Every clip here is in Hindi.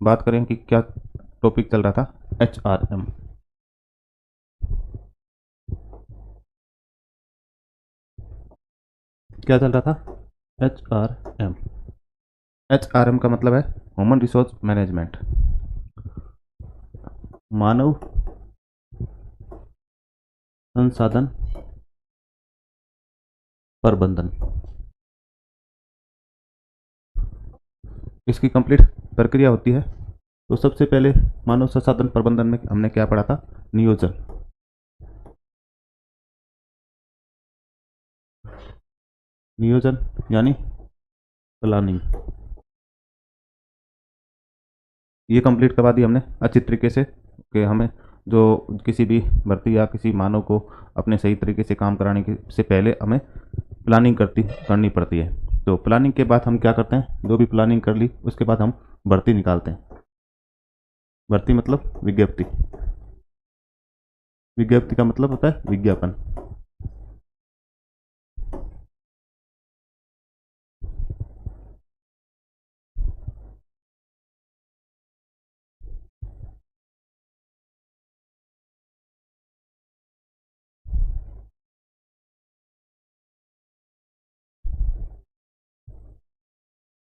बात करें कि क्या टॉपिक चल रहा था, HRM। क्या चल रहा था? HRM। HRM का मतलब है ह्यूमन रिसोर्स मैनेजमेंट, मानव संसाधन प्रबंधन। इसकी कंप्लीट प्रक्रिया होती है। तो सबसे पहले मानव संसाधन प्रबंधन में हमने क्या पढ़ा था? नियोजन। नियोजन यानी प्लानिंग। ये कंप्लीट करवा दी हमने अच्छी तरीके से कि हमें जो किसी भी भर्ती या किसी मानव को अपने सही तरीके से काम कराने से पहले हमें प्लानिंग करनी पड़ती है। तो प्लानिंग के बाद हम क्या करते हैं? जो भी प्लानिंग कर ली उसके बाद हम भर्ती निकालते हैं। भर्ती मतलब विज्ञप्ति। विज्ञप्ति का मतलब होता है विज्ञापन।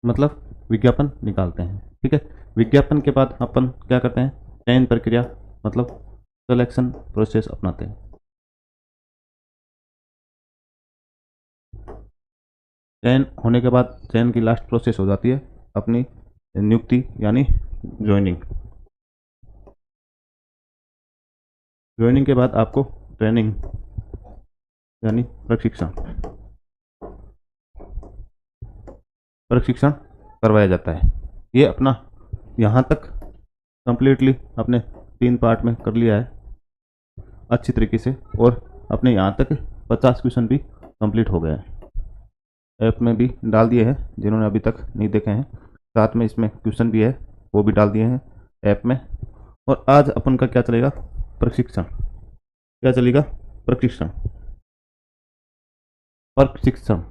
मतलब विज्ञापन निकालते हैं। ठीक है। विज्ञापन के बाद अपन क्या करते हैं? चयन प्रक्रिया मतलब सिलेक्शन प्रोसेस अपनाते हैं। चयन होने के बाद चयन की लास्ट प्रोसेस हो जाती है अपनी नियुक्ति यानी ज्वाइनिंग। ज्वाइनिंग के बाद आपको ट्रेनिंग यानी प्रशिक्षण प्रशिक्षण करवाया जाता है। ये अपना यहाँ तक कंप्लीटली अपने 3 पार्ट में कर लिया है अच्छी तरीके से, और अपने यहाँ तक 50 क्वेश्चन भी कंप्लीट हो गए हैं। ऐप में भी डाल दिए हैं जिन्होंने अभी तक नहीं देखे हैं, साथ में इसमें क्वेश्चन भी है वो भी डाल दिए हैं ऐप में। और आज अपन का क्या चलेगा? प्रशिक्षण। क्या चलेगा? प्रशिक्षण। प्रशिक्षण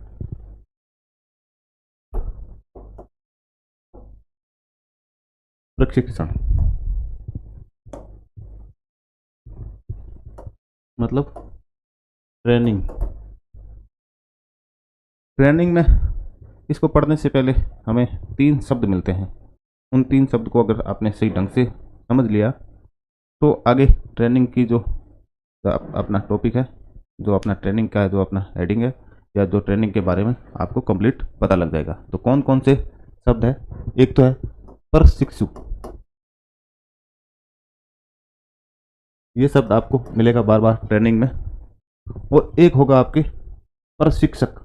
प्रशिक्षण मतलब ट्रेनिंग। ट्रेनिंग में इसको पढ़ने से पहले हमें 3 शब्द मिलते हैं। उन 3 शब्द को अगर आपने सही ढंग से समझ लिया तो आगे ट्रेनिंग की जो अपना टॉपिक है, जो अपना ट्रेनिंग का है, जो अपना हेडिंग है या जो ट्रेनिंग के बारे में आपको कंप्लीट पता लग जाएगा। तो कौन कौन से शब्द है? एक तो है प्रशिक्षु। ये शब्द आपको मिलेगा बार बार ट्रेनिंग में। और एक होगा आपके प्रशिक्षक।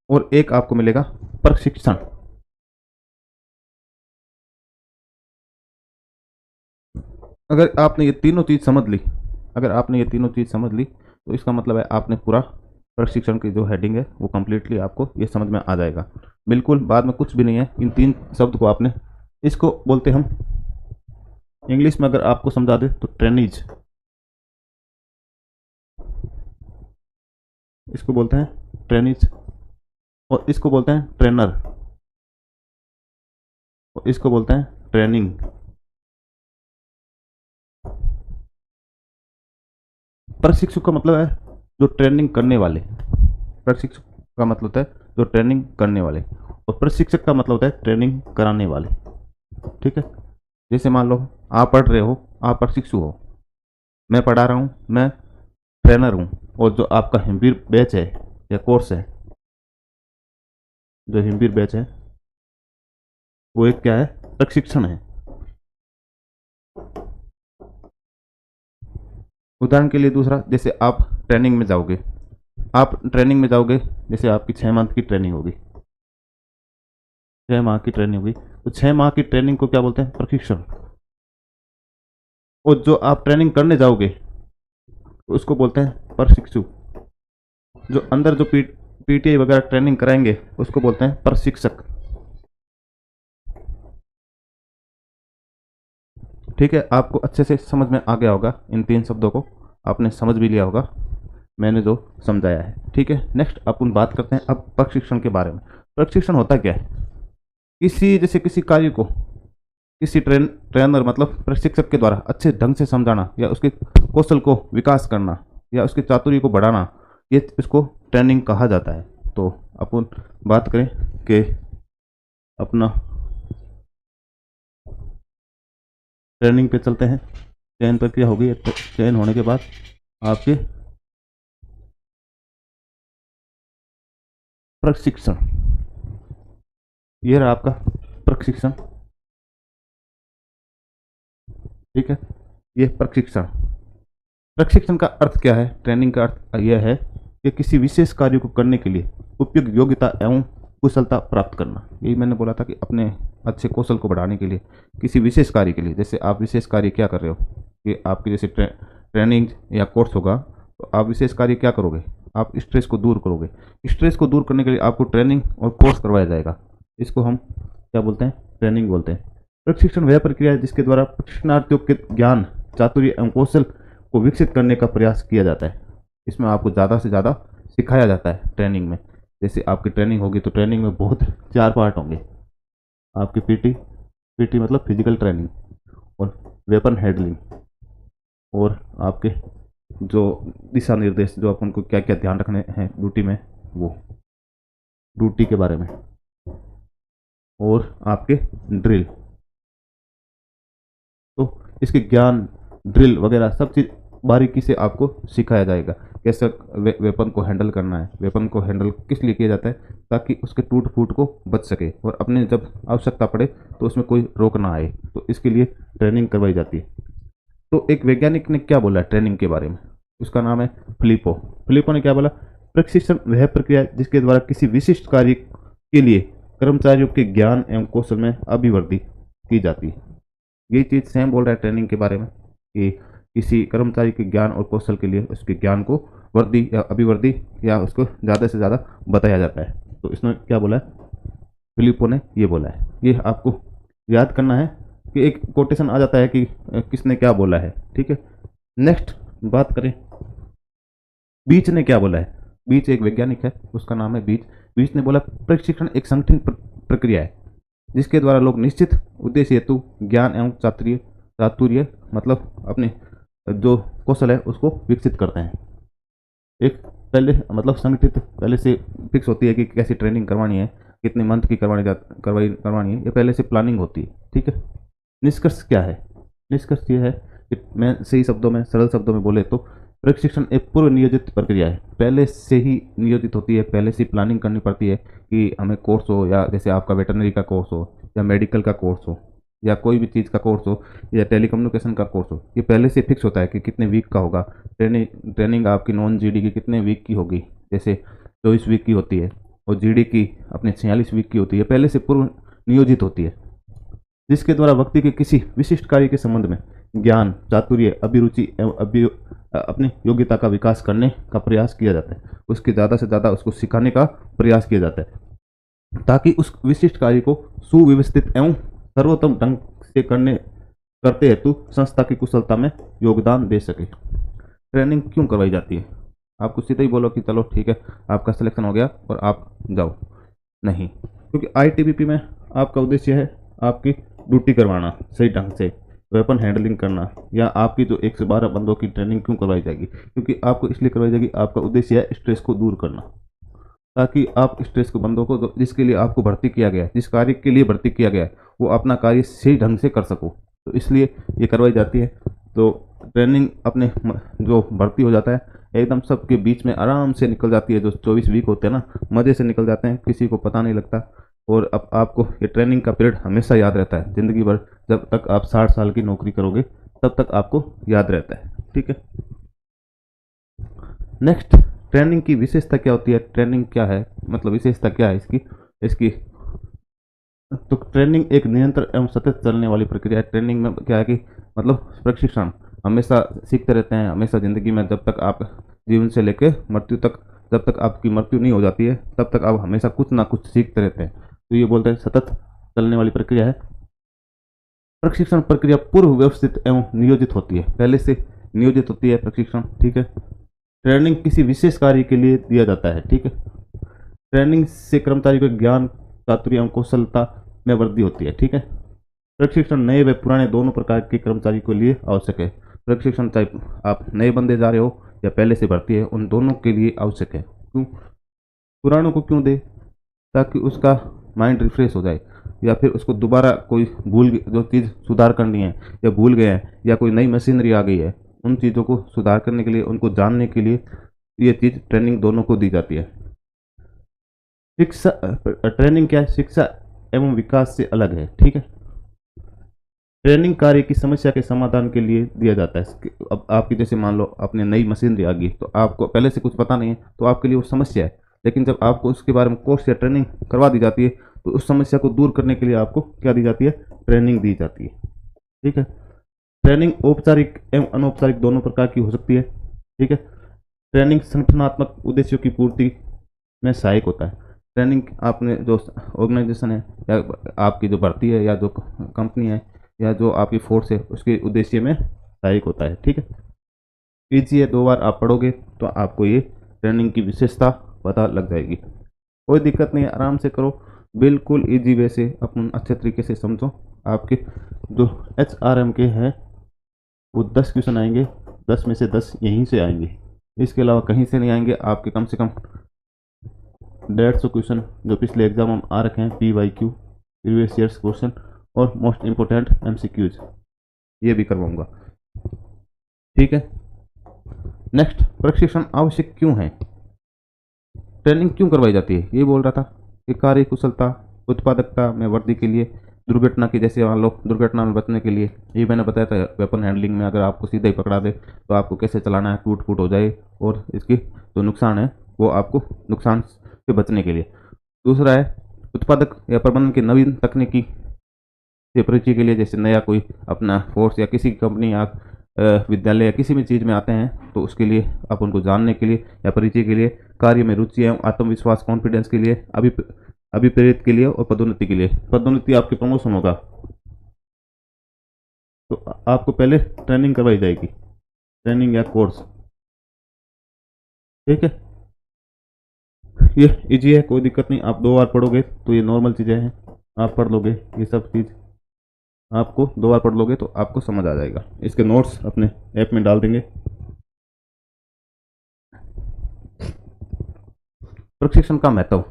और एक आपको मिलेगा प्रशिक्षण। अगर आपने ये तीनों चीज समझ ली अगर आपने ये तीनों चीज समझ ली तो इसका मतलब है आपने पूरा प्रशिक्षण की जो हेडिंग है वो कंप्लीटली आपको ये समझ में आ जाएगा। बिल्कुल बाद में कुछ भी नहीं है। इन 3 शब्द को आपने, इसको बोलते हम इंग्लिश में अगर आपको समझा दे तो ट्रेनीज, इसको बोलते हैं ट्रेनीज। और इसको बोलते हैं ट्रेनर, और इसको बोलते हैं ट्रेनिंग। प्रशिक्षु का मतलब है जो ट्रेनिंग करने वाले। प्रशिक्षु का मतलब होता है जो ट्रेनिंग करने वाले, और प्रशिक्षक का मतलब होता है ट्रेनिंग कराने वाले। ठीक है। जैसे मान लो आप पढ़ रहे हो, आप प्रशिक्षु हो, मैं पढ़ा रहा हूँ, मैं ट्रेनर हूँ। और जो आपका हिमवीर बैच है या कोर्स है, जो हिमवीर बैच है वो एक क्या है? प्रशिक्षण है। उदाहरण के लिए दूसरा, जैसे आप ट्रेनिंग में जाओगे, जैसे आपकी 6 मंथ की ट्रेनिंग होगी, 6 माह की ट्रेनिंग होगी, तो 6 माह की ट्रेनिंग को क्या बोलते हैं? प्रशिक्षण। और जो आप ट्रेनिंग करने जाओगे उसको बोलते हैं प्रशिक्षु। जो अंदर जो पीटीआई वगैरह ट्रेनिंग कराएंगे उसको बोलते हैं प्रशिक्षक। ठीक है। आपको अच्छे से समझ में आ गया होगा, इन 3 शब्दों को आपने समझ भी लिया होगा मैंने जो समझाया है। ठीक है। नेक्स्ट अपन बात करते हैं अब प्रशिक्षण के बारे में। प्रशिक्षण होता क्या है? किसी कार्य को किसी ट्रेनर मतलब प्रशिक्षक के द्वारा अच्छे ढंग से समझाना या उसके कौशल को विकास करना या उसके चातुर्य को बढ़ाना, ये इसको ट्रेनिंग कहा जाता है। तो अपन बात करें कि अपना ट्रेनिंग पे चलते हैं। चयन प्रक्रिया होगी, चयन होने के बाद आपके प्रशिक्षण, ये रहा आपका प्रशिक्षण, ठीक है। ये प्रशिक्षण, प्रशिक्षण का अर्थ क्या है? ट्रेनिंग का अर्थ यह है कि किसी विशेष कार्य को करने के लिए उपयुक्त योग्यता एवं कुशलता प्राप्त करना। यही मैंने बोला था कि अपने अच्छे कौशल को बढ़ाने के लिए किसी विशेष कार्य के लिए, जैसे आप विशेष कार्य क्या कर रहे हो कि आपकी जैसे ट्रेनिंग या कोर्स होगा, तो आप विशेष कार्य क्या करोगे? आप स्ट्रेस को दूर करोगे। स्ट्रेस को दूर करने के लिए आपको ट्रेनिंग और कोर्स करवाया जाएगा। इसको हम क्या बोलते हैं? ट्रेनिंग बोलते हैं। प्रशिक्षण वह प्रक्रिया है जिसके द्वारा प्रशिक्षणार्थियों के ज्ञान, चातुर्य एवं कौशल को विकसित करने का प्रयास किया जाता है। इसमें आपको ज़्यादा से ज़्यादा सिखाया जाता है ट्रेनिंग में। जैसे आपकी ट्रेनिंग होगी तो ट्रेनिंग में बहुत 4 पार्ट होंगे। आपकी पीटी मतलब फिजिकल ट्रेनिंग, और वेपन हैंडलिंग, और आपके जो दिशा निर्देश, जो अपन को क्या क्या ध्यान रखने हैं ड्यूटी में, वो ड्यूटी के बारे में, और आपके ड्रिल। तो इसके ज्ञान, ड्रिल वगैरह सब चीज़ बारीकी से आपको सिखाया जाएगा। कैसे वेपन को हैंडल करना है। वेपन को हैंडल किस लिए किया जाता है? ताकि उसके टूट फूट को बच सके और अपने जब आवश्यकता पड़े तो उसमें कोई रोक ना आए। तो इसके लिए ट्रेनिंग करवाई जाती है। तो एक वैज्ञानिक ने क्या बोला ट्रेनिंग के बारे में? उसका नाम है फिलिपो। फिलिपो ने क्या बोला? प्रशिक्षण वह प्रक्रिया जिसके द्वारा किसी विशिष्ट कार्य के लिए कर्मचारियों के ज्ञान एवं कौशल में अभिवृद्धि की जाती है। यही चीज़ सेम बोल रहा है ट्रेनिंग के बारे में कि किसी कर्मचारी के ज्ञान और कौशल के लिए उसके ज्ञान को वृद्धि या अभिवृद्धि या उसको ज़्यादा से ज़्यादा बताया जाता है। तो इसने क्या बोला है? फिलिपो ने ये बोला है। ये आपको याद करना है कि एक कोटेशन आ जाता है कि किसने क्या बोला है, ठीक है। नेक्स्ट बात करें, बीच ने क्या बोला है? बीच एक वैज्ञानिक है, उसका नाम है बीच। बीच ने बोला प्रशिक्षण एक संगठन प्रक्रिया है जिसके द्वारा लोग निश्चित उद्देश्य हेतु ज्ञान एवं चातुर्य मतलब अपने जो कौशल है उसको विकसित करते हैं। एक पहले मतलब संगठित पहले से फिक्स होती है कि कैसी ट्रेनिंग करवानी है, कितने मंथ की करवानी है, ये पहले से प्लानिंग होती है, ठीक है। निष्कर्ष क्या है? निष्कर्ष ये है कि मैं सही शब्दों में, सरल शब्दों में बोले तो प्रशिक्षण एक पूर्व नियोजित प्रक्रिया है। पहले से ही नियोजित होती है, पहले से प्लानिंग करनी पड़ती है कि हमें कोर्स हो, या जैसे आपका वेटरनरी का कोर्स हो, या मेडिकल का कोर्स हो, या कोई भी चीज़ का कोर्स हो, या टेलीकम्युनिकेशन का कोर्स हो, ये पहले से फिक्स होता है कि कितने वीक का होगा। ट्रेनिंग आपकी नॉन जीडी की कितने वीक की होगी, जैसे 24 वीक की होती है, और जीडी की अपने 46 वीक की होती है, पहले से पूर्व नियोजित होती है, जिसके द्वारा व्यक्ति के किसी विशिष्ट कार्य के संबंध में ज्ञान, चातुर्य, अभिरुचि एवं अपनी योग्यता का विकास करने का प्रयास किया जाता है। उसके ज़्यादा से ज़्यादा उसको सिखाने का प्रयास किया जाता है ताकि उस विशिष्ट कार्य को सुव्यवस्थित एवं सर्वोत्तम ढंग से करते हेतु संस्था की कुशलता में योगदान दे सके। ट्रेनिंग क्यों करवाई जाती है? आप कुछ सीधा ही बोलो कि चलो ठीक है आपका सिलेक्शन हो गया और आप जाओ, नहीं, क्योंकि आईटीबीपी में आपका उद्देश्य है आपकी ड्यूटी करवाना सही ढंग से, वेपन हैंडलिंग करना, या आपकी जो 1 से 12 बंदों की ट्रेनिंग क्यों करवाई जाएगी? क्योंकि आपको इसलिए करवाई जाएगी, आपका उद्देश्य है स्ट्रेस को दूर करना, ताकि आप स्ट्रेस को बंदों को जिसके लिए आपको भर्ती किया गया है, जिस कार्य के लिए भर्ती किया गया है, वो अपना कार्य सही ढंग से कर सको। तो इसलिए ये करवाई जाती है। तो ट्रेनिंग अपने जो भर्ती हो जाता है एकदम सबके बीच में आराम से निकल जाती है। जो 24 वीक होते हैं ना, मज़े से निकल जाते हैं, किसी को पता नहीं लगता। और अब आपको ये ट्रेनिंग का पीरियड हमेशा याद रहता है ज़िंदगी भर। जब तक आप 60 साल की नौकरी करोगे तब तक आपको याद रहता है, ठीक है। नेक्स्ट, ट्रेनिंग की विशेषता क्या होती है? ट्रेनिंग क्या है, मतलब विशेषता क्या है इसकी? तो ट्रेनिंग एक निरंतर एवं सतत चलने वाली प्रक्रिया है। ट्रेनिंग में क्या है कि मतलब प्रशिक्षण हमेशा सीखते रहते हैं, हमेशा ज़िंदगी में, जब तक आप जीवन से लेकर मृत्यु तक, जब तक आपकी मृत्यु नहीं हो जाती है तब तक आप हमेशा कुछ ना कुछ सीखते रहते हैं। तो ये बोलते हैं सतत चलने वाली प्रक्रिया है। प्रशिक्षण प्रक्रिया पूर्व व्यवस्थित एवं नियोजित होती है, पहले से नियोजित होती है प्रशिक्षण, ठीक है। ट्रेनिंग किसी विशेष कार्य के लिए दिया जाता है, ठीक है। ट्रेनिंग से कर्मचारी को ज्ञान, चातुर्य एवं कौशलता में वृद्धि होती है। ठीक है। प्रशिक्षण नए व पुराने दोनों प्रकार के कर्मचारी के लिए आवश्यक है। प्रशिक्षण चाहे आप नए बंदे जा रहे हो या पहले से भर्ती है, उन दोनों के लिए आवश्यक है। क्यों? पुरानों को क्यों दे? ताकि उसका माइंड रिफ्रेश हो जाए, या फिर उसको दोबारा कोई जो चीज़ सुधार करनी है या भूल गए हैं, या कोई नई मशीनरी आ गई है, उन चीज़ों को सुधार करने के लिए, उनको जानने के लिए ये चीज़ ट्रेनिंग दोनों को दी जाती है। शिक्षा ट्रेनिंग क्या है? शिक्षा एवं विकास से अलग है। ठीक है। ट्रेनिंग कार्य की समस्या के समाधान के लिए दिया जाता है। अब आपकी जैसे मान लो आपने नई मशीनरी आ गई, तो आपको पहले से कुछ पता नहीं है, तो आपके लिए वो समस्या है। लेकिन जब आपको उसके बारे में कोर्स या ट्रेनिंग करवा दी जाती है, तो उस समस्या को दूर करने के लिए आपको क्या दी जाती है? ट्रेनिंग दी जाती है। ठीक है। ट्रेनिंग औपचारिक एवं अनौपचारिक दोनों प्रकार की हो सकती है। ठीक है। ट्रेनिंग संगठनात्मक उद्देश्यों की पूर्ति में सहायक होता है। ट्रेनिंग आपने जो ऑर्गेनाइजेशन है, या आपकी जो भर्ती है, या जो कंपनी है, या जो आपकी फोर्स है, उसके उद्देश्य में सहायक होता है। ठीक है। ईजी है, 2 बार आप पढ़ोगे तो आपको ये ट्रेनिंग की विशेषता पता लग जाएगी। कोई दिक्कत नहीं है, आराम से करो, बिल्कुल ईजी वे से अपन अच्छे तरीके से समझो। आपके जो HRM के हैं वो 10 क्वेश्चन आएंगे, 10 में से 10 यहीं से आएंगे, इसके अलावा कहीं से नहीं आएंगे। आपके कम से कम 150 क्वेश्चन जो पिछले एग्जाम में आ रखे हैं, PYQ, प्रीवियस ईयर्स क्वेश्चन, और मोस्ट इम्पोर्टेंट MCQs, ये भी करवाऊंगा। ठीक है। नेक्स्ट, प्रशिक्षण आवश्यक क्यों है? ट्रेनिंग क्यों करवाई जाती है? ये बोल रहा था कि कार्य कुशलता, उत्पादकता में वृद्धि के लिए, दुर्घटना की, जैसे मान लो दुर्घटना में बचने के लिए, ये मैंने बताया था वेपन हैंडलिंग में, अगर आपको सीधा ही पकड़ा दे तो आपको कैसे चलाना है, टूट फूट हो जाए, और इसकी जो नुकसान है वो आपको नुकसान से बचने के लिए। दूसरा है उत्पादक या प्रबंधन की नवीन तकनीकी से परिचय के लिए, जैसे नया कोई अपना फोर्स या किसी कंपनी या विद्यालय या किसी भी चीज़ में आते हैं, तो उसके लिए आप उनको जानने के लिए या परिचय के लिए, कार्य में रुचि एवं आत्मविश्वास, कॉन्फिडेंस के लिए, अभिप्रेरित के लिए, और पदोन्नति के लिए। पदोन्नति आपकी प्रमोशन होगा, तो आपको पहले ट्रेनिंग करवाई जाएगी, ट्रेनिंग या कोर्स। ठीक है। ये इजी है, कोई दिक्कत नहीं, आप 2 बार पढ़ोगे तो ये नॉर्मल चीज़ें हैं, आप पढ़ लोगे ये सब चीज़, आपको 2 बार पढ़ लोगे तो आपको समझ आ जाएगा। इसके नोट्स अपने ऐप में डाल देंगे। प्रशिक्षण का महत्व।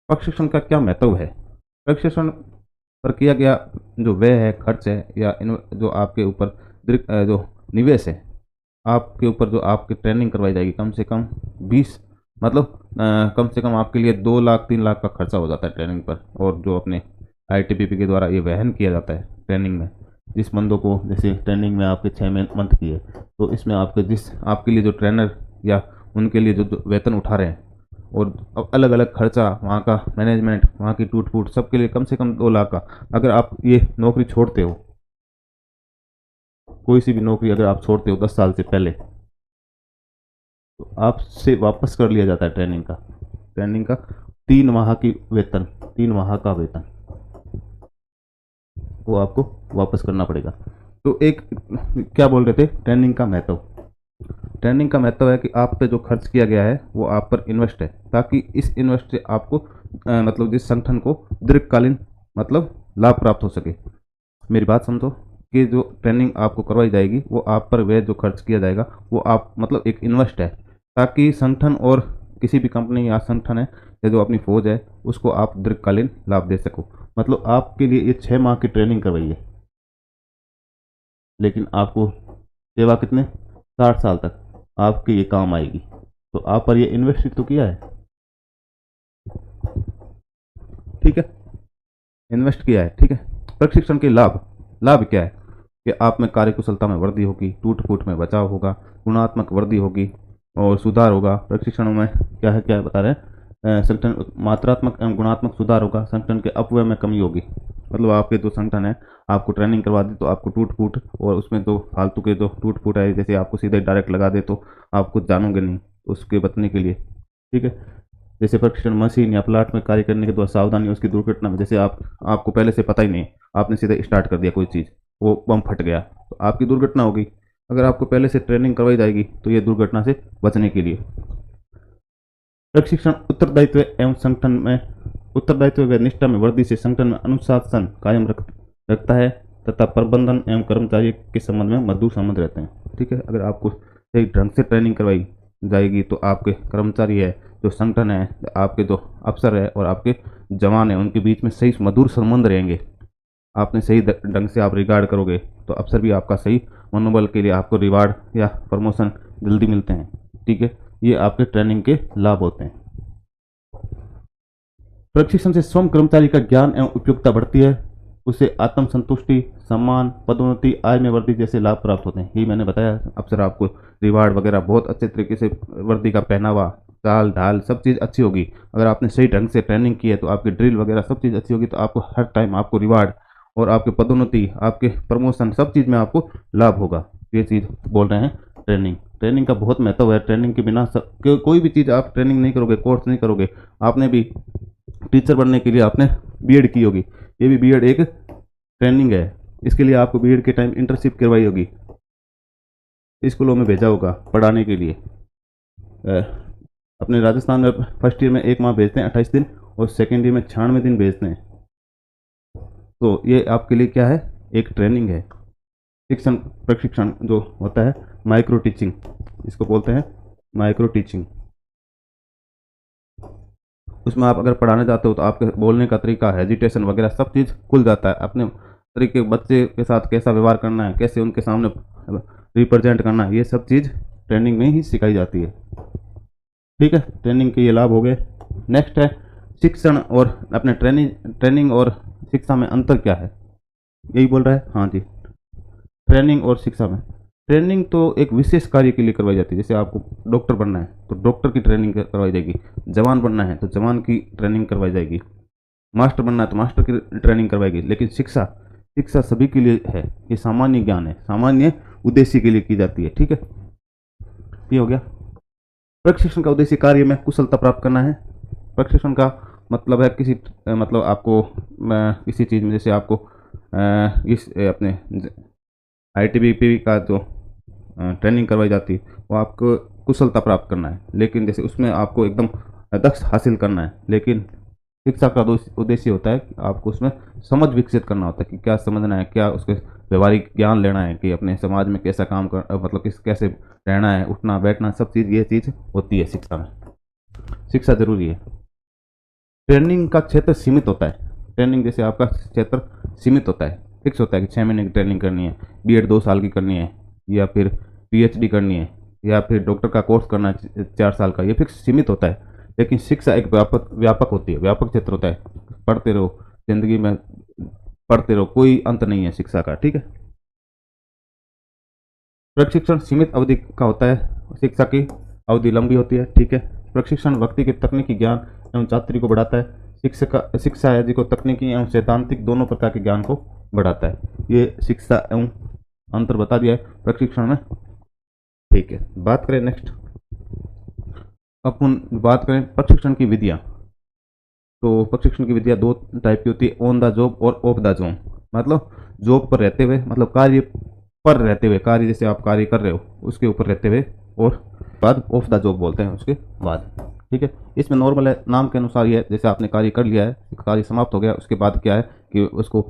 प्रशिक्षण का क्या महत्व है? प्रशिक्षण पर किया गया जो व्यय है, खर्च है, या जो आपके ऊपर जो निवेश है, आपके ऊपर जो आपकी ट्रेनिंग करवाई जाएगी, कम से कम 20, मतलब कम से कम आपके लिए 2 लाख 3 लाख का खर्चा हो जाता है ट्रेनिंग पर। और जो अपने ITBP के द्वारा ये वहन किया जाता है ट्रेनिंग में, जिस बंदों को, जैसे ट्रेनिंग में आपके 6 मंथ की है, तो इसमें आपके लिए जो ट्रेनर या उनके लिए जो वेतन उठा रहे हैं, और अलग अलग खर्चा, वहाँ का मैनेजमेंट, वहाँ की टूट फूट, सबके लिए कम से कम 2 लाख का। अगर आप ये नौकरी छोड़ते हो, कोई सी भी नौकरी अगर आप छोड़ते हो 10 साल से पहले, तो आपसे वापस कर लिया जाता है ट्रेनिंग का 3 माह की वेतन, 3 माह का वेतन वो आपको वापस करना पड़ेगा। तो एक क्या बोल रहे थे, ट्रेनिंग का महत्व। ट्रेनिंग का महत्व है कि आप पे जो खर्च किया गया है वो आप पर इन्वेस्ट है, ताकि इस इन्वेस्ट से आपको मतलब जिस संगठन को दीर्घकालीन मतलब लाभ प्राप्त हो सके। मेरी बात समझो कि जो ट्रेनिंग आपको करवाई जाएगी वो आप पर वह जो खर्च किया जाएगा वो आप मतलब एक इन्वेस्ट है, ताकि संगठन और किसी भी कंपनी या संगठन है या जो अपनी फौज है उसको आप दीर्घकालीन लाभ दे सको। मतलब आपके लिए ये 6 माह की ट्रेनिंग करवाई है, लेकिन आपको सेवा कितने 60 साल तक आपके ये काम आएगी। तो आप पर ये इन्वेस्ट तो किया है, ठीक है, इन्वेस्ट किया है। ठीक है। प्रशिक्षण के लाभ। लाभ क्या है कि आप में कार्यकुशलता में वृद्धि होगी, टूट फूट में बचाव होगा, गुणात्मक वृद्धि होगी और सुधार होगा। प्रशिक्षण में क्या है, क्या बता रहे हैं, संगठन मात्रात्मक एवं गुणात्मक सुधार होगा, संगठन के अपव्यय में कमी होगी। मतलब आपके जो संगठन है आपको ट्रेनिंग करवा दी तो आपको टूट फूट और उसमें जो फालतू के जो टूट फूट है, जैसे आपको सीधे डायरेक्ट लगा दे तो आप कुछ जानोगे नहीं, उसके बचने के लिए। ठीक है। जैसे प्रशिक्षण मशीन या प्लांट में कार्य करने के द्वारा सावधानी, उसकी दुर्घटना में, जैसे आपको पहले से पता ही नहीं, आपने सीधे स्टार्ट कर दिया कोई चीज़, वो बम फट गया तो आपकी दुर्घटना हो गई। अगर आपको पहले से ट्रेनिंग करवाई जाएगी तो ये दुर्घटना से बचने के लिए। प्रशिक्षण उत्तरदायित्व एवं संगठन में उत्तरदायित्व व निष्ठा में वृद्धि से संगठन में अनुशासन कायम रखता है तथा प्रबंधन एवं कर्मचारी के संबंध में मधुर संबंध रहते हैं। ठीक है, अगर आपको सही ढंग से ट्रेनिंग करवाई जाएगी तो आपके कर्मचारी है, जो संगठन है, आपके जो अफसर है और आपके जवान है, उनके बीच में सही मधुर संबंध रहेंगे। आपने सही ढंग से आप रिगार्ड करोगे तो अफसर भी आपका सही मनोबल के लिए आपको रिवार्ड या प्रमोशन जल्दी मिलते हैं। ठीक है, ये आपके ट्रेनिंग के लाभ होते हैं। प्रशिक्षण से स्वयं कर्मचारी का ज्ञान एवं उपयोगिता बढ़ती है, उसे आत्मसंतुष्टि, सम्मान, पदोन्नति, आय में वृद्धि जैसे लाभ प्राप्त होते हैं। यही मैंने बताया, अफसर आपको रिवार्ड वगैरह बहुत अच्छे तरीके से, वर्दी का पहनावा, चाल ढाल सब चीज़ अच्छी होगी। अगर आपने सही ढंग से ट्रेनिंग की है तो आपकी ड्रिल वगैरह सब चीज़ अच्छी होगी, तो आपको हर टाइम आपको रिवार्ड और आपके पदोन्नति, आपके प्रमोशन सब चीज़ में आपको लाभ होगा। ये चीज़ बोल रहे हैं ट्रेनिंग। ट्रेनिंग का बहुत महत्व है। ट्रेनिंग के बिना कोई भी चीज़ आप ट्रेनिंग नहीं करोगे, कोर्स नहीं करोगे। आपने भी टीचर बनने के लिए आपने बीएड की होगी, ये भी बीएड एक ट्रेनिंग है। इसके लिए आपको बीएड के टाइम इंटर्नशिप करवाई होगी, स्कूलों में भेजा होगा पढ़ाने के लिए। अपने राजस्थान में फर्स्ट ईयर में 1 माह भेजते हैं 28 दिन, और सेकेंड ईयर में 96 दिन भेजते हैं। तो ये आपके लिए क्या है, एक ट्रेनिंग है। शिक्षण प्रशिक्षण जो होता है माइक्रो टीचिंग, इसको बोलते हैं माइक्रो टीचिंग। उसमें आप अगर पढ़ाने जाते हो तो आपके बोलने का तरीका, हेजिटेशन वगैरह सब चीज़ खुल जाता है। अपने तरीके बच्चे के साथ कैसा व्यवहार करना है, कैसे उनके सामने रिप्रेजेंट करना है, ये सब चीज़ ट्रेनिंग में ही सिखाई जाती है। ठीक है, ट्रेनिंग के ये लाभ हो गए। नेक्स्ट है शिक्षण और अपने ट्रेनिंग और शिक्षा में अंतर क्या है, यही बोल रहा है। हाँ जी, ट्रेनिंग और शिक्षा में, ट्रेनिंग तो एक विशेष कार्य के लिए करवाई जाती है। जैसे आपको डॉक्टर बनना है तो डॉक्टर की ट्रेनिंग करवाई जाएगी, जवान बनना है तो जवान की ट्रेनिंग करवाई जाएगी, मास्टर बनना है तो मास्टर की ट्रेनिंग करवाएगी। लेकिन शिक्षा सभी के लिए है, ये सामान्य ज्ञान है, सामान्य उद्देश्य के लिए की जाती है। ठीक है, ये हो गया। प्रशिक्षण का उद्देश्य कार्य में कुशलता प्राप्त करना है। प्रशिक्षण का मतलब है मतलब आपको किसी चीज़ में, जैसे आपको इस अपने ITBP का जो ट्रेनिंग करवाई जाती है वो आपको कुशलता प्राप्त करना है, लेकिन जैसे उसमें आपको एकदम दक्ष हासिल करना है। लेकिन शिक्षा का उद्देश्य होता है कि आपको उसमें समझ विकसित करना होता है कि क्या समझना है, क्या उसके व्यवहारिक ज्ञान लेना है, कि अपने समाज में कैसा काम कर, मतलब कैसे रहना है, उठना बैठना सब चीज़, ये चीज़ होती है शिक्षा में। शिक्षा जरूरी है। ट्रेनिंग का क्षेत्र सीमित होता है। ट्रेनिंग जैसे आपका क्षेत्र सीमित होता है, फिक्स होता है कि 6 महीने की ट्रेनिंग करनी है, बीएड 2 साल की करनी है, या फिर PhD करनी है, या फिर डॉक्टर का कोर्स करना है 4 साल का, ये फिक्स सीमित होता है। लेकिन शिक्षा एक व्यापक होती है, व्यापक क्षेत्र होता है। पढ़ते रहो, जिंदगी में पढ़ते रहो, कोई अंत नहीं है शिक्षा का। ठीक है, प्रशिक्षण सीमित अवधि का होता है, शिक्षा की अवधि लंबी होती है। ठीक है, प्रशिक्षण व्यक्ति के तकनीकी ज्ञान एवं चातुर्य को बढ़ाता है। शिक्षा है जिसको तकनीकी एवं सैद्धांतिक दोनों प्रकार के ज्ञान को बढ़ाता है। ये शिक्षा एवं अंतर बता दिया है प्रशिक्षण में। ठीक है, बात करें नेक्स्ट, अपन बात करें प्रशिक्षण की विधियाँ। तो प्रशिक्षण की विधियाँ 2 टाइप की होती है, ऑन द जॉब और ऑफ द जॉब। मतलब जॉब पर रहते हुए, मतलब कार्य पर रहते हुए, कार्य जैसे आप कार्य कर रहे हो उसके ऊपर रहते हुए, और बाद ऑफ द जॉब बोलते हैं उसके बाद। ठीक है, इसमें नॉर्मल है, नाम के अनुसार ही है। जैसे आपने कार्य कर लिया है, कार्य समाप्त हो गया, उसके बाद क्या है कि उसको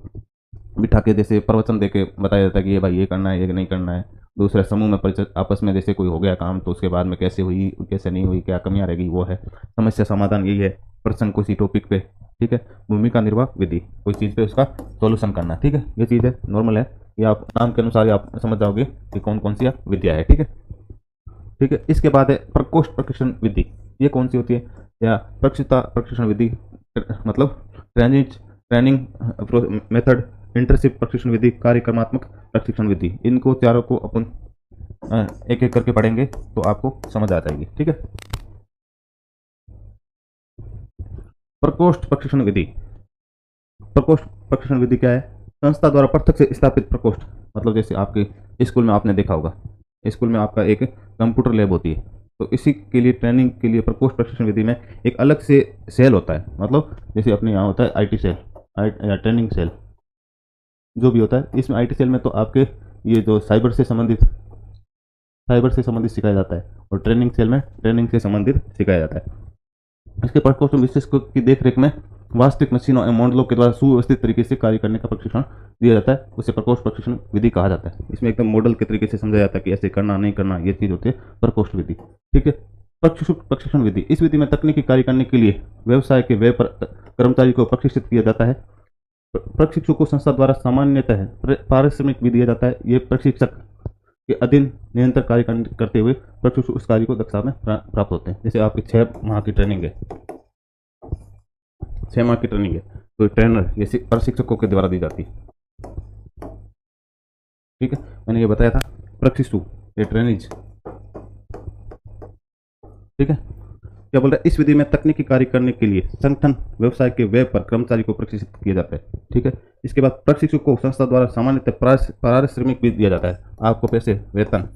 बिठा के जैसे प्रवचन दे के बताया जाता है कि ये भाई ये करना है, ये नहीं करना है। दूसरे समूह में परिचय, आपस में जैसे कोई हो गया काम तो उसके बाद में कैसे हुई, कैसे नहीं हुई, क्या कमियां रहेगी, वो है समस्या समाधान। यही है प्रसंग किसी टॉपिक पे। ठीक है, भूमिका निर्वाह विधि, कोई चीज़ पे उसका सॉल्यूशन करना। ठीक है, ये चीज़ है, नॉर्मल है। ये आप नाम के अनुसार आप समझ जाओगे कि कौन कौन सी विद्या है। ठीक है, ठीक है। इसके बाद है प्रकोष्ठ प्रशिक्षण विधि। ये कौन सी होती है, या प्रशिक्षता प्रशिक्षण विधि, मतलब ट्रेनिंग मेथड, इंटर्नशिप प्रशिक्षण विधि, कार्यक्रमात्मक प्रशिक्षण विधि। इनको चारों को अपन एक एक करके पढ़ेंगे तो आपको समझ आ जाएगी। ठीक है, प्रकोष्ठ प्रशिक्षण विधि। प्रकोष्ठ प्रशिक्षण विधि क्या है, संस्था द्वारा पृथक से स्थापित प्रकोष्ठ। मतलब जैसे आपके स्कूल में आपने देखा होगा, स्कूल में आपका एक कंप्यूटर लैब होती है, तो इसी के लिए ट्रेनिंग के लिए प्रकोष्ठ प्रशिक्षण विधि में एक अलग से सेल होता है। मतलब जैसे अपने यहाँ होता है IT सेल या ट्रेनिंग सेल, जो भी होता है। इसमें IT सेल में तो आपके ये जो साइबर से संबंधित सिखाया जाता है, और ट्रेनिंग सेल में ट्रेनिंग से संबंधित सिखाया जाता है। इसके प्रकोष्ठ में विशेष की देखरेख में वास्तविक मशीनों एवं मॉडलों के द्वारा सुव्यवस्थित तरीके से कार्य करने का प्रशिक्षण दिया जाता है, उसे प्रकोष्ठ प्रशिक्षण विधि कहा जाता है। इसमें एकदम मॉडल के तरीके से समझाया जाता है कि ऐसे करना नहीं करना, ये चीज़ होती है प्रकोष्ठ विधि। ठीक है। प्रशिक्षण विधि, इस विधि में तकनीकी कार्य करने के लिए व्यवसाय के व्यय पर कर्मचारी को प्रशिक्षित किया जाता है। प्रशिक्षु को संस्था द्वारा सामान्यतः पारिश्रमिक भी दिया जाता है। ये प्रशिक्षक के अधीन निरंतर कार्य करते हुए प्रशिक्षु उस कार्य को दक्षता में प्राप्त होते हैं। जैसे आपकी 6 माह की ट्रेनिंग है, 6 माह की ट्रेनिंग है, तो ट्रेनर ये प्रशिक्षकों के द्वारा दी जाती है। ठीक है, मैंने ये बताया था प्रशिक्षु, ये ट्रेनिज। ठीक है, क्या बोल रहा है, इस विधि में तकनीकी कार्य करने के लिए संगठन व्यवसाय के व्यय पर कर्मचारी को प्रशिक्षित किया जाता है। ठीक है, इसके बाद प्रशिक्षु को संस्था द्वारा सामान्यतः पारिश्रमिक भी दिया जाता है। आपको पैसे वेतन,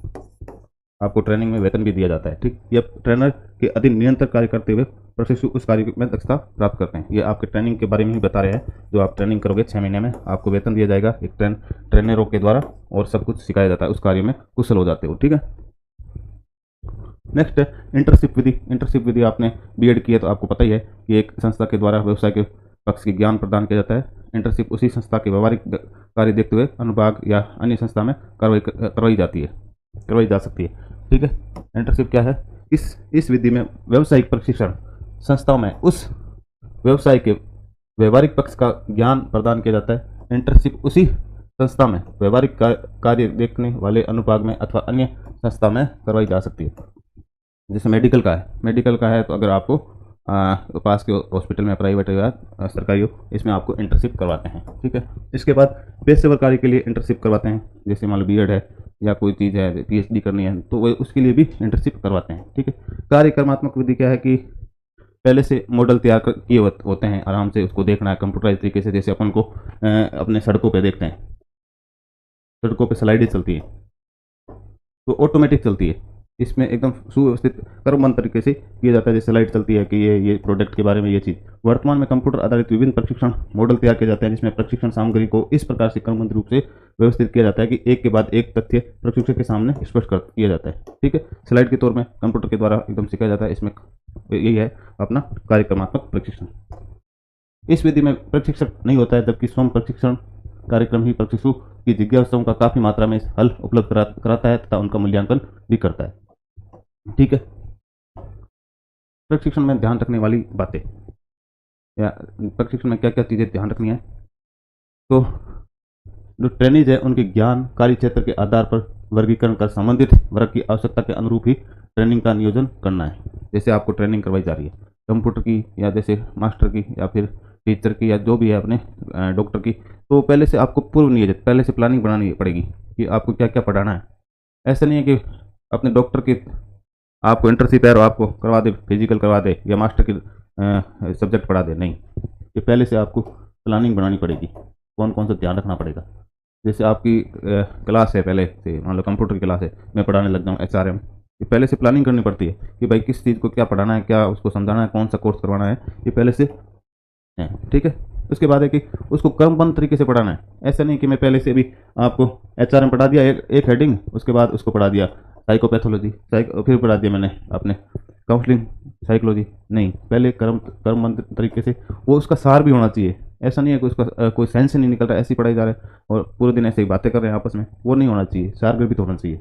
आपको ट्रेनिंग में वेतन भी दिया जाता है। ठीक, यह ट्रेनर के अधीन निरंतर कार्य करते हुए प्रशिक्षु उस कार्य में दक्षता प्राप्त करते हैं। ये आपके ट्रेनिंग के बारे में ही बता रहे हैं। जो आप ट्रेनिंग करोगे 6 महीने में, आपको वेतन दिया जाएगा एक ट्रेनरों के द्वारा, और सब कुछ सिखाया जाता है, उस कार्य में कुशल हो जाते हो। ठीक है, नेक्स्ट है इंटर्नशिप विधि। इंटर्नशिप विधि आपने बीएड की है तो आपको पता ही है कि एक संस्था के द्वारा व्यवसाय के पक्ष की ज्ञान प्रदान किया जाता है। इंटर्नशिप उसी संस्था के व्यवहारिक कार्य देखते हुए अनुभाग या अन्य संस्था में करवाई जा सकती है। ठीक है, इंटर्नशिप क्या है, इस विधि में व्यवसायिक प्रशिक्षण संस्थाओं में उस व्यवसाय के व्यवहारिक पक्ष का ज्ञान प्रदान किया जाता है। इंटर्नशिप उसी संस्था में व्यवहारिक कार्य देखने वाले अनुभाग में अथवा अन्य संस्था में करवाई जा सकती है। जैसे मेडिकल का है तो अगर आपको पास के हॉस्पिटल में, प्राइवेट या सरकारी हो, इसमें आपको इंटर्नशिप करवाते हैं। ठीक है, इसके बाद पेशेवर कार्य के लिए इंटर्नशिप करवाते हैं। जैसे मान लो बीएड है या कोई चीज़ है, पीएचडी करनी है, तो वो उसके लिए भी इंटर्नशिप करवाते हैं। ठीक है, कार्यक्रमात्मक विधि क्या है कि पहले से मॉडल तैयार किए होते हैं, आराम से उसको देखना है कंप्यूटराइज तरीके से। जैसे अपन को अपने सड़कों पे देखते हैं, सड़कों पे स्लाइडें चलती हैं तो ऑटोमेटिक चलती है। इसमें एकदम सुव्यवस्थित क्रमबद्ध तरीके से किया जाता है। जैसे स्लाइड चलती है कि ये प्रोडक्ट के बारे में ये चीज़। वर्तमान में कंप्यूटर आधारित विभिन्न प्रशिक्षण मॉडल तैयार किए जाते हैं, जिसमें प्रशिक्षण सामग्री को इस प्रकार से क्रमबद्ध रूप से व्यवस्थित किया जाता है कि एक के बाद एक तथ्य प्रशिक्षक के सामने स्पष्ट किया जाता है। ठीक है, स्लाइड के तौर में कंप्यूटर के द्वारा एकदम सिखाया जाता है। इसमें यही है अपना कार्यक्रमात्मक प्रशिक्षण। इस विधि में प्रशिक्षक नहीं होता है, जबकि स्वयं प्रशिक्षण कार्यक्रम ही प्रशिक्षु की जिज्ञासाओं का काफी मात्रा में हल उपलब्ध कराता है तथा उनका मूल्यांकन भी करता है। ठीक है, प्रशिक्षण में ध्यान रखने वाली बातें, या प्रशिक्षण में क्या क्या चीजें ध्यान रखनी है। तो जो ट्रेनीज है उनके ज्ञान कार्य क्षेत्र के आधार पर वर्गीकरण कर संबंधित वर्ग की आवश्यकता के अनुरूप ही ट्रेनिंग का नियोजन करना है। जैसे आपको ट्रेनिंग करवाई जा रही है कंप्यूटर की, या जैसे मास्टर की, या फिर टीचर की, या जो भी है अपने डॉक्टर की, तो पहले से आपको पूर्व नियोजित, पहले से प्लानिंग बनानी पड़ेगी कि आपको क्या क्या पढ़ाना है। ऐसा नहीं है कि अपने डॉक्टर की आपको इंटर्नशिप है और आपको करवा दे, फिजिकल करवा दे या मास्टर की सब्जेक्ट पढ़ा दे, नहीं। ये पहले से आपको प्लानिंग बनानी पड़ेगी, कौन कौन सा ध्यान रखना पड़ेगा। जैसे आपकी क्लास है, पहले से मान लो कंप्यूटर की क्लास है, मैं पढ़ाने लग जाऊँ HRM, ये पहले से प्लानिंग करनी पड़ती है कि भाई किस चीज़ को क्या पढ़ाना है, क्या उसको समझाना है, कौन सा कोर्स करवाना है, ये पहले से है। ठीक है, उसके बाद है कि उसको क्रमबद्ध तरीके से पढ़ाना है। ऐसा नहीं कि मैं पहले से भी आपको HRM पढ़ा दिया एक हेडिंग, उसके बाद उसको पढ़ा दिया साइकोपैथोलॉजी, फिर पढ़ा दिया मैंने अपने काउंसलिंग साइकोलॉजी, नहीं। पहले क्रमबद्ध तरीके से, वो उसका सार भी होना चाहिए। ऐसा नहीं है कि उसका कोई सेंस नहीं निकल रहा है, ऐसे ही पढ़ाई जा रहा है और पूरे दिन ऐसे ही बातें कर रहे हैं आपस में, वो नहीं होना चाहिए, सार भी तो होना चाहिए।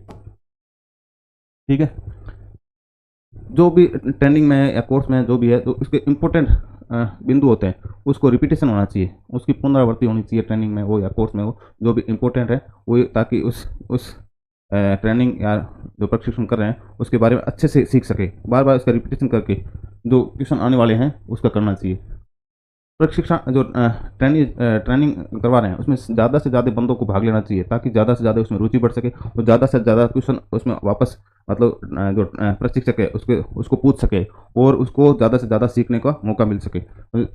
ठीक है, जो भी ट्रेनिंग में या कोर्स में जो भी है, तो उसके इम्पोर्टेंट बिंदु होते हैं, उसको रिपीटेशन होना चाहिए, उसकी पुनरावृत्ति होनी चाहिए ट्रेनिंग में हो या कोर्स में हो, जो भी इम्पोर्टेंट है वो, ताकि उस ट्रेनिंग या जो प्रशिक्षण कर रहे हैं उसके बारे में अच्छे से सीख सके। बार बार इसका रिपीटेशन करके जो क्वेश्चन आने वाले हैं उसका करना चाहिए। प्रशिक्षण जो ट्रेनिंग करवा रहे हैं उसमें ज़्यादा से ज़्यादा बंदों को भाग लेना चाहिए, ताकि ज़्यादा से ज़्यादा उसमें रुचि बढ़ सके और ज़्यादा से ज़्यादा क्वेश्चन उसमें वापस, मतलब जो प्रशिक्षक है उसको पूछ सके और उसको ज़्यादा से ज़्यादा सीखने का मौका मिल सके।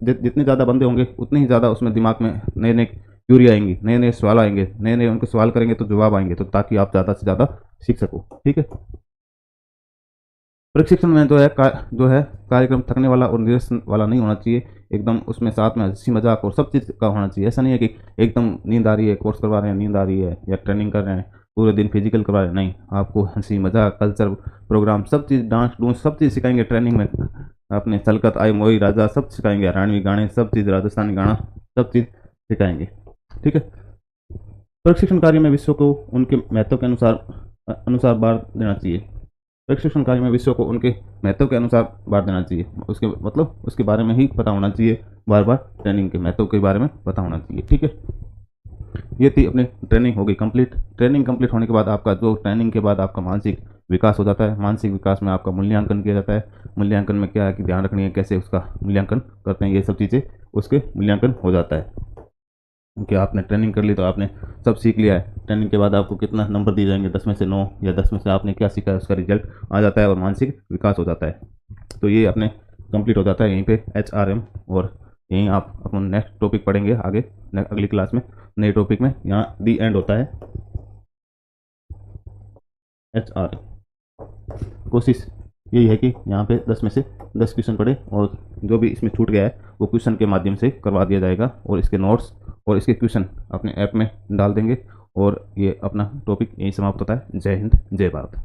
जितने ज़्यादा बंदे होंगे उतने ही ज़्यादा उसमें दिमाग में नए नए क्यूरी आएंगी, नए नए सवाल आएंगे, नए नए उनको सवाल करेंगे तो जवाब आएंगे, तो ताकि आप ज़्यादा से ज़्यादा सीख सको। ठीक है, प्रशिक्षण में जो है कार्यक्रम थकने वाला और निरसन वाला नहीं होना चाहिए। एकदम उसमें साथ में हंसी मजाक और सब चीज़ का होना चाहिए। ऐसा नहीं है कि एकदम नींद आ रही है, कोर्स करवा रहे हैं नींद आ रही है, या ट्रेनिंग कर रहे हैं पूरे दिन फिजिकल करवा रहे हैं, नहीं। आपको हंसी मजाक, कल्चर प्रोग्राम, सब चीज़, डांस डूंस सब चीज़ सिखाएंगे ट्रेनिंग में, आपने सलकत आई मोई राजा सब सिखाएंगे, हरियाणवी गाने सब चीज़, राजस्थानी गाना सब चीज़ सिखाएंगे। ठीक है। प्रशिक्षण कार्य में विषयों को उनके महत्व के अनुसार बार देना चाहिए। प्रशिक्षण कार्य में विषयों को उनके महत्व के अनुसार बार देना चाहिए, उसके मतलब उसके बारे में ही पता होना चाहिए, बार बार ट्रेनिंग के महत्व के बारे में पता होना चाहिए। ठीक है। ये थी अपनी ट्रेनिंग हो गई कंप्लीट। ट्रेनिंग कंप्लीट होने के बाद आपका जो ट्रेनिंग के बाद आपका मानसिक विकास हो जाता है। मानसिक विकास में आपका मूल्यांकन किया जाता है। मूल्यांकन में क्या है कि ध्यान रखनी है कैसे उसका मूल्यांकन करते हैं, ये सब चीज़ें उसके मूल्यांकन हो जाता है कि आपने ट्रेनिंग कर ली तो आपने सब सीख लिया है। ट्रेनिंग के बाद आपको कितना नंबर दिए जाएंगे, 10 में से 9 या 10 में से आपने क्या सीखा है, उसका रिजल्ट आ जाता है और मानसिक विकास हो जाता है। तो ये अपने कंप्लीट हो जाता है यहीं पे HRM। और यहीं आप अपन नेक्स्ट टॉपिक पढ़ेंगे आगे अगली क्लास में, नए टॉपिक में। यहाँ दी एंड होता है HR। कोशिश यही है कि यहाँ पे 10 में से 10 क्वेश्चन पढ़े और जो भी इसमें छूट गया है वो क्वेश्चन के माध्यम से करवा दिया जाएगा और इसके नोट्स और इसके क्वेश्चन अपने ऐप में डाल देंगे। और ये अपना टॉपिक यहीं समाप्त होता है। जय हिंद, जय भारत।